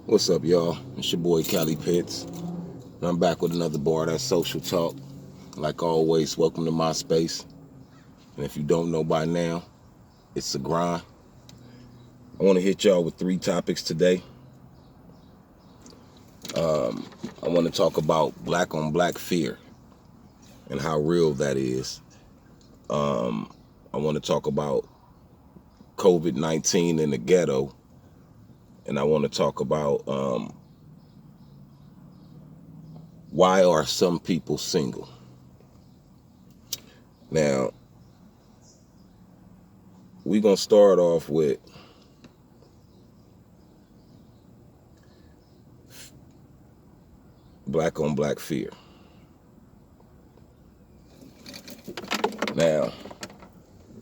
What's up, y'all? It's your boy Cali Pitts, and I'm back with another bar that's social talk. Like always, welcome to my space. And if you don't know by now, it's a grind. I want to hit y'all with 3 topics today. I want to talk about black on black fear and how real that is. I want to talk about COVID-19 in the ghetto, and I want to talk about why are some people single. Now, we're going to start off with black on black fear. Now,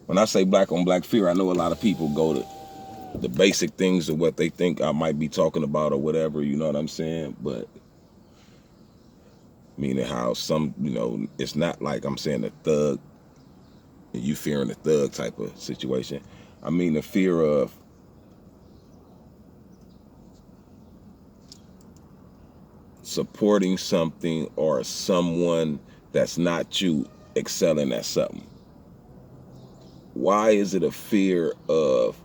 when I say black on black fear, I know a lot of people go to the basic things of what they think I might be talking about or whatever, you know what I'm saying? But meaning how some, it's not like I'm saying a thug and you fearing a thug type of situation. I mean the fear of supporting something or someone that's not you excelling at something. Why is it a fear of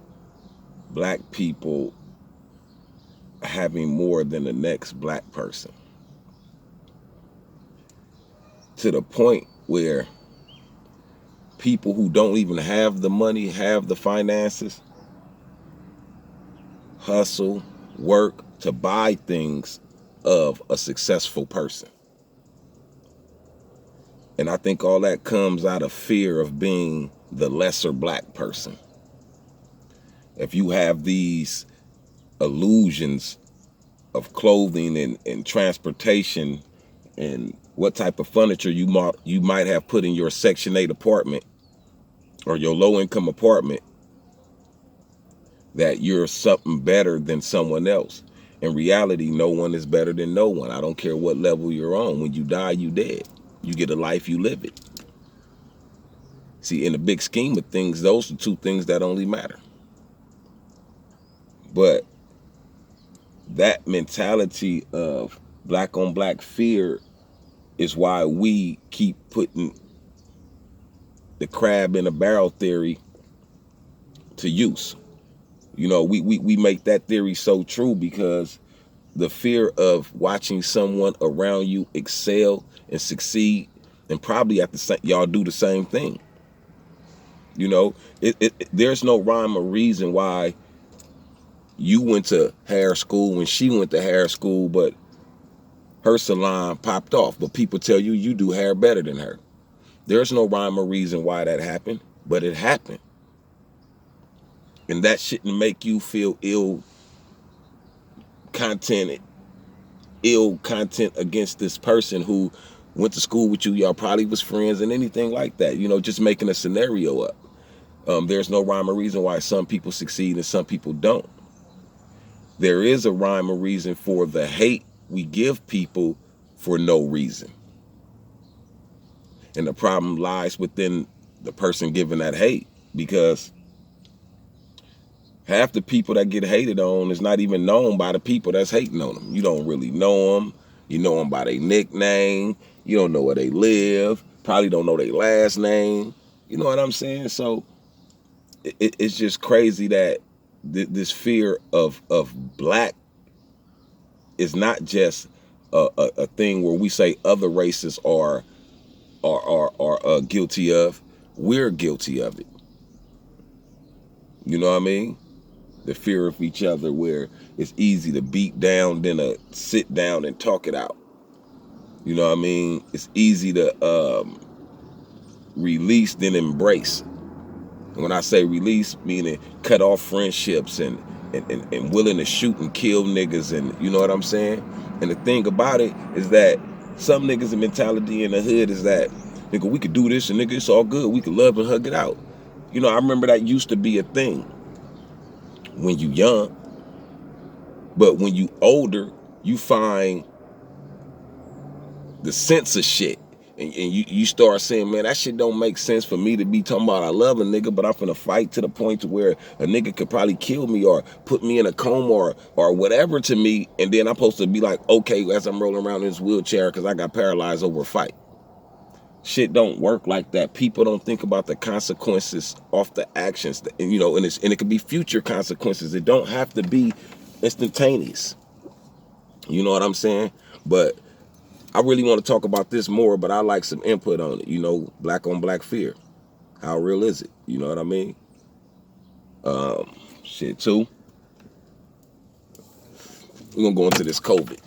black people having more than the next black person? To the point where people who don't even have the money, have the finances, hustle, work to buy things of a successful person. And I think all that comes out of fear of being the lesser black person. If you have these illusions of clothing and transportation and what type of furniture you might have put in your Section 8 apartment or your low-income apartment, that you're something better than someone else. In reality, no one is better than no one. I don't care what level you're on. When you die, you dead. You get a life, you live it. See, in the big scheme of things, those are 2 things that only matter. But that mentality of black on black fear is why we keep putting the crab in a barrel theory to use. We make that theory so true because the fear of watching someone around you excel and succeed, and probably at the same, y'all do the same thing. There's no rhyme or reason why you went to hair school when she went to hair school, but her salon popped off. But people tell you you do hair better than her. There's no rhyme or reason why that happened, but it happened. And that shouldn't make you feel ill content against this person who went to school with you. Y'all probably was friends and anything like that. Just making a scenario up. There's no rhyme or reason why some people succeed and some people don't. There is a rhyme or reason for the hate we give people for no reason. And the problem lies within the person giving that hate, because half the people that get hated on is not even known by the people that's hating on them. You don't really know them. You know them by their nickname. You don't know where they live. Probably don't know their last name. You know what I'm saying? So it's just crazy that this fear of black is not just a thing where we say other races are guilty of. We're guilty of it. You know what I mean? The fear of each other, where it's easy to beat down than to sit down and talk it out. You know what I mean? It's easy to release than embrace. And when I say release, meaning cut off friendships and willing to shoot and kill niggas, and you know what I'm saying? And the thing about it is that some niggas' mentality in the hood is that, nigga, we could do this and nigga, it's all good. We could love and hug it out. I remember that used to be a thing when you young. But when you older, you find the sense of shit And you start saying, man, that shit don't make sense for me to be talking about I love a nigga, but I'm finna fight to the point to where a nigga could probably kill me or put me in a coma or whatever to me, and then I'm supposed to be like, okay, as I'm rolling around in this wheelchair because I got paralyzed over a fight. Shit don't work like that. People don't think about the consequences off the actions, and and it could be future consequences. It don't have to be instantaneous. You know what I'm saying? But I really want to talk about this more, but I like some input on it. Black on black fear. How real is it? You know what I mean? Shit too. We're gonna go into this COVID.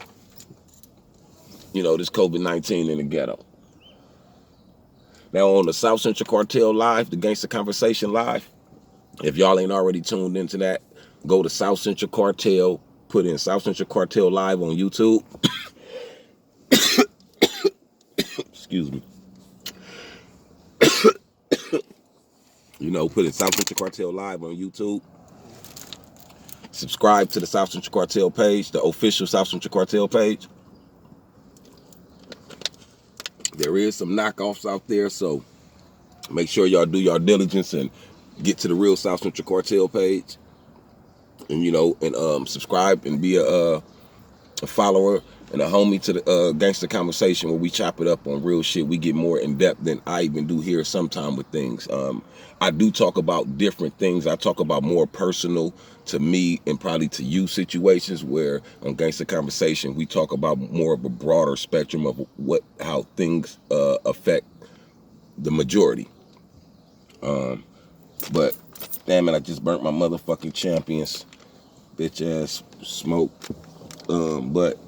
This COVID-19 in the ghetto. Now on the South Central Cartel Live, the Gangster Conversation Live, if y'all ain't already tuned into that, go to South Central Cartel, put in South Central Cartel Live on YouTube. Excuse me. Put in South Central Cartel Live on YouTube. Subscribe to the South Central Cartel page, the official South Central Cartel page. There is some knockoffs out there, so make sure y'all do your diligence and get to the real South Central Cartel page. And subscribe and be a follower and a homie to the Gangster Conversation, where we chop it up on real shit. We get more in depth than I even do here sometime with things. I do talk about different things. I talk about more personal to me and probably to you situations, where on Gangster Conversation we talk about more of a broader spectrum of how things affect the majority. But damn it, I just burnt my motherfucking Champions bitch ass smoke. But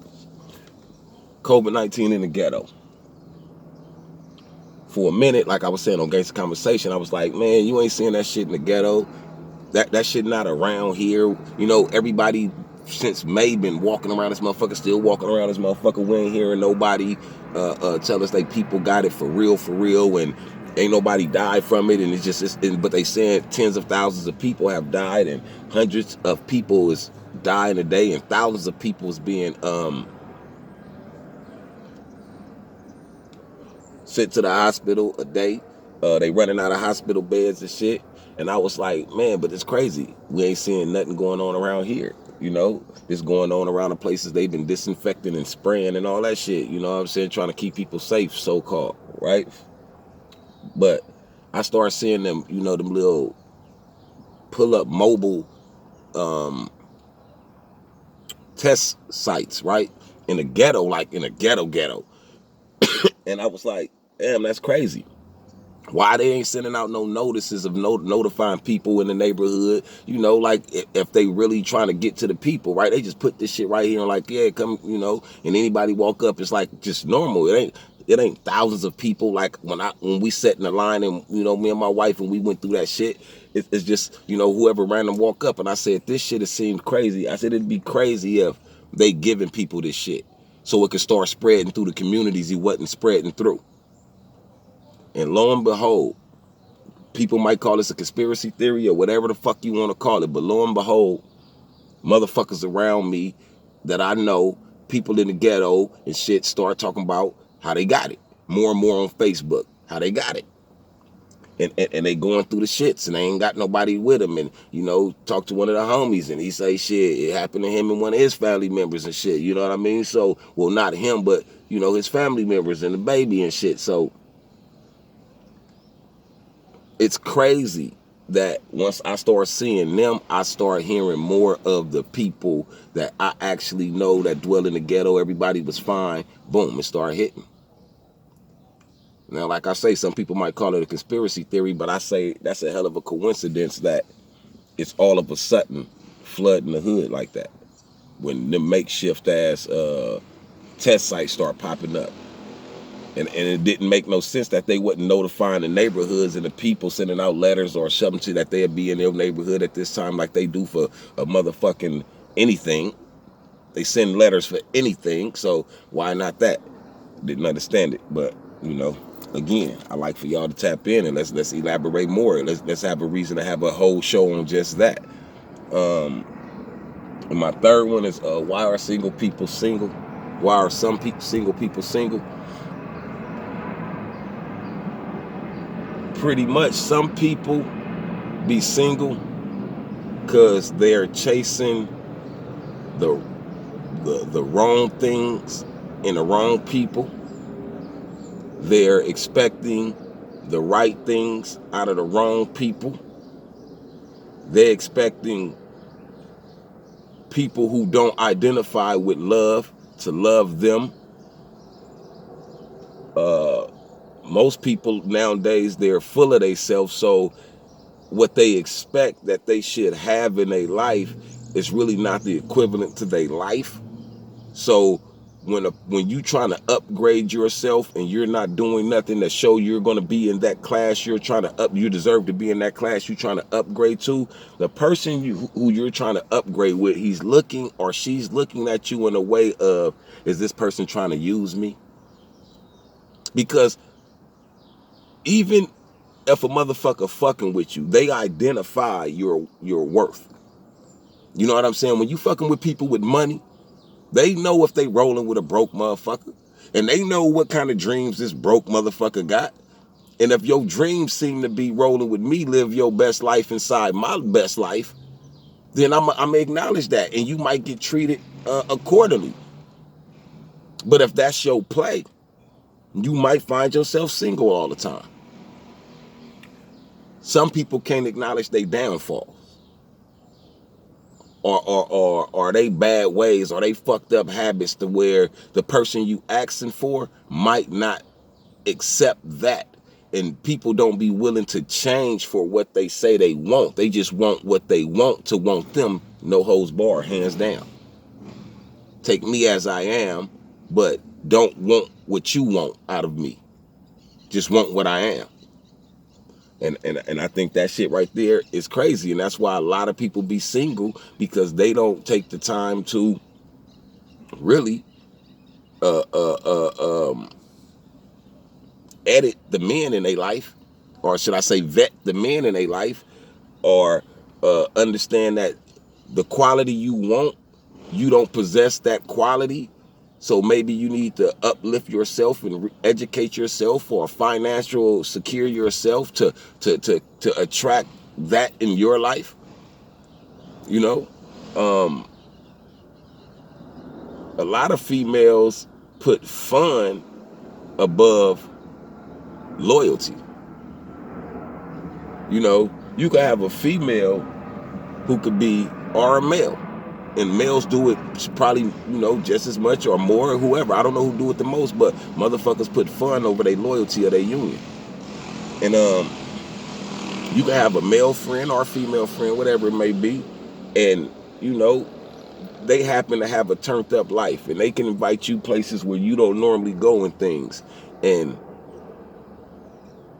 COVID-19 in the ghetto. For a minute, like I was saying on Gangster Conversation, I was like, man, you ain't seeing that shit in the ghetto. That shit not around here. Everybody since May been walking around this motherfucker, still walking around this motherfucker. We ain't hearing nobody tell us like people got it for real, and ain't nobody died from it. And but they saying tens of thousands of people have died, and hundreds of people is dying a day, and thousands of people is being sent to the hospital a day. They running out of hospital beds and shit. And I was like, man, but it's crazy. We ain't seeing nothing going on around here. It's going on around the places they've been disinfecting and spraying and all that shit. You know what I'm saying? Trying to keep people safe, so-called, right? But I started seeing them, them little pull-up mobile test sites, right? In the ghetto, like in a ghetto. And I was like, damn, that's crazy. Why they ain't sending out no notices of notifying people in the neighborhood? Like if they really trying to get to the people, right? They just put this shit right here and like, yeah, come, and anybody walk up, it's like just normal. It ain't thousands of people like when we sat in the line and me and my wife and we went through that shit. It's just whoever random walk up, and I said this shit it seemed crazy. I said it'd be crazy if they giving people this shit so it could start spreading through the communities he wasn't spreading through. And lo and behold, people might call this a conspiracy theory or whatever the fuck you want to call it, but lo and behold, motherfuckers around me that I know, people in the ghetto and shit, start talking about how they got it. More and more on Facebook, how they got it. And they going through the shits and they ain't got nobody with them. And, talk to one of the homies and he say, shit, it happened to him and one of his family members and shit. You know what I mean? So, well, not him, but, his family members and the baby and shit. So, it's crazy that once I start seeing them, I start hearing more of the people that I actually know that dwell in the ghetto. Everybody was fine. Boom, it started hitting. Now, like I say, some people might call it a conspiracy theory, but I say that's a hell of a coincidence that it's all of a sudden flooding the hood like that. When the makeshift ass test sites start popping up. And it didn't make no sense that they wasn't notifying the neighborhoods and the people, sending out letters or something to that they'd be in their neighborhood at this time like they do for a motherfucking anything. They send letters for anything, so why not that? Didn't understand it, but again, I like for y'all to tap in and let's elaborate more. Let's have a reason to have a whole show on just that. And my third one is why are single people single? Why are some single people single? pretty much some people be single because they're chasing the wrong things and the wrong people. They're expecting the right things out of the wrong people. They're expecting people who don't identify with love to love them. Most people nowadays, they're full of themselves, so what they expect that they should have in their life is really not the equivalent to their life. So when you trying to upgrade yourself and you're not doing nothing to show you're going to be in that class you deserve to be in that class you're trying to upgrade to, the person who you're trying to upgrade with, he's looking or she's looking at you in a way of, is this person trying to use me? Because even if a motherfucker fucking with you, they identify your worth. You know what I'm saying? When you fucking with people with money, they know if they rolling with a broke motherfucker. And they know what kind of dreams this broke motherfucker got. And if your dreams seem to be rolling with me, live your best life inside my best life, then I'm going to acknowledge that. And you might get treated accordingly. But if that's your play, you might find yourself single all the time. Some people can't acknowledge their downfalls. Or they bad ways or they fucked up habits to where the person you asking for might not accept that. And people don't be willing to change for what they say they want. They just want what they want to want them, no holds barred, hands down. Take me as I am, but don't want what you want out of me. Just want what I am. And I think that shit right there is crazy. And that's why a lot of people be single, because they don't take the time to really edit the men in their life, or should I say vet the men in their life, or understand that the quality you want, you don't possess that quality. So maybe you need to uplift yourself and educate yourself or financial secure yourself to attract that in your life. You know, a lot of females put fun above loyalty. You know, you could have a female who could be or a male. And males do it probably, you know, just as much or more, or whoever. I don't know who do it the most, but motherfuckers put fun over their loyalty or their union. And you can have a male friend or a female friend, whatever it may be, and, you know, they happen to have a turned up life, and they can invite you places where you don't normally go and things. And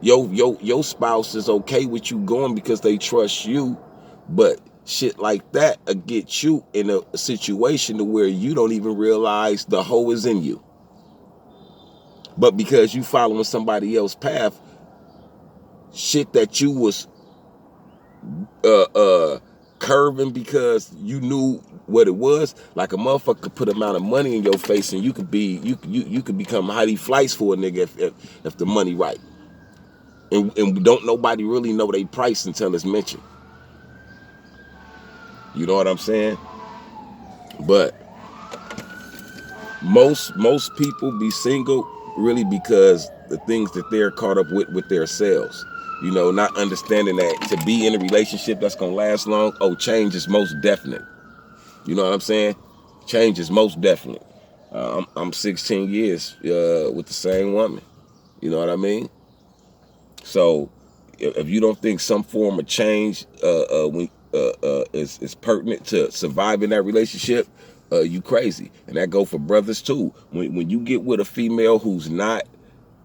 your spouse is okay with you going because they trust you, but shit like that will get you in a situation to where you don't even realize the hoe is in you. But because you following somebody else's path, shit that you was curving because you knew what it was, like a motherfucker could put amount of money in your face and you could become Heidi Fleiss for a nigga if the money right. And don't nobody really know they price until it's mentioned. You know what I'm saying? But most people be single really because the things that they're caught up with themselves. You know, not understanding that to be in a relationship that's gonna last long, change is most definite. You know what I'm saying? Change is most definite. I'm 16 years with the same woman. You know what I mean? So if you don't think some form of change is pertinent to surviving that relationship, you crazy. And that go for brothers too. When you get with a female who's not,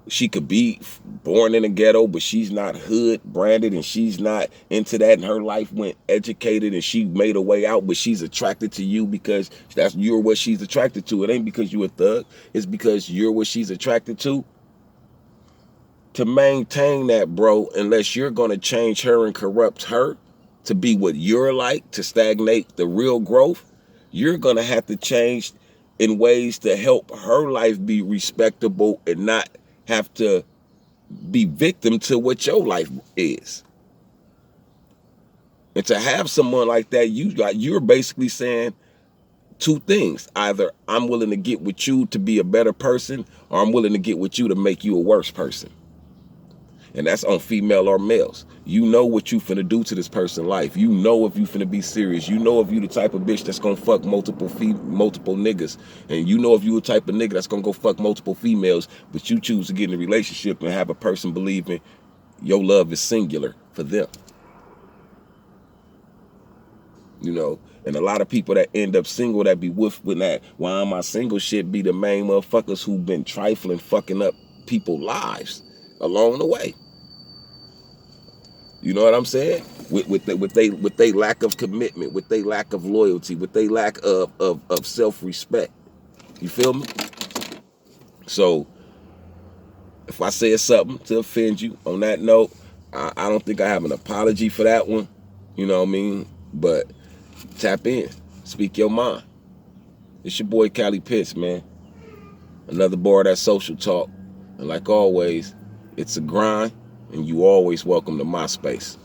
she could be born in a ghetto, but she's not hood branded and she's not into that, and her life went educated and she made her way out, but she's attracted to you because you're what she's attracted to. It ain't because you a thug, it's because you're what she's attracted to. To maintain that, bro, unless you're gonna change her and corrupt her to be what you're like, to stagnate the real growth, you're gonna have to change in ways to help her life be respectable and not have to be victim to what your life is. And to have someone like that, you're basically saying two things. Either I'm willing to get with you to be a better person, or I'm willing to get with you to make you a worse person. And that's on female or males. You know what you finna do to this person's life. You know if you finna be serious. You know if you the type of bitch that's gonna fuck multiple niggas. And you know if you the type of nigga that's gonna go fuck multiple females, but you choose to get in a relationship and have a person believing your love is singular for them. You know, and a lot of people that end up single that be with that, why am I single shit, be the main motherfuckers who've been trifling, fucking up people's lives along the way. You know what I'm saying? With they lack of commitment, with they lack of loyalty, with they lack of self-respect. You feel me? So if I said something to offend you on that note, I don't think I have an apology for that one. You know what I mean? But tap in. Speak your mind. It's your boy Cali Pitts, man. Another bar of that social talk. And like always, it's a grind, and you always welcome to my space.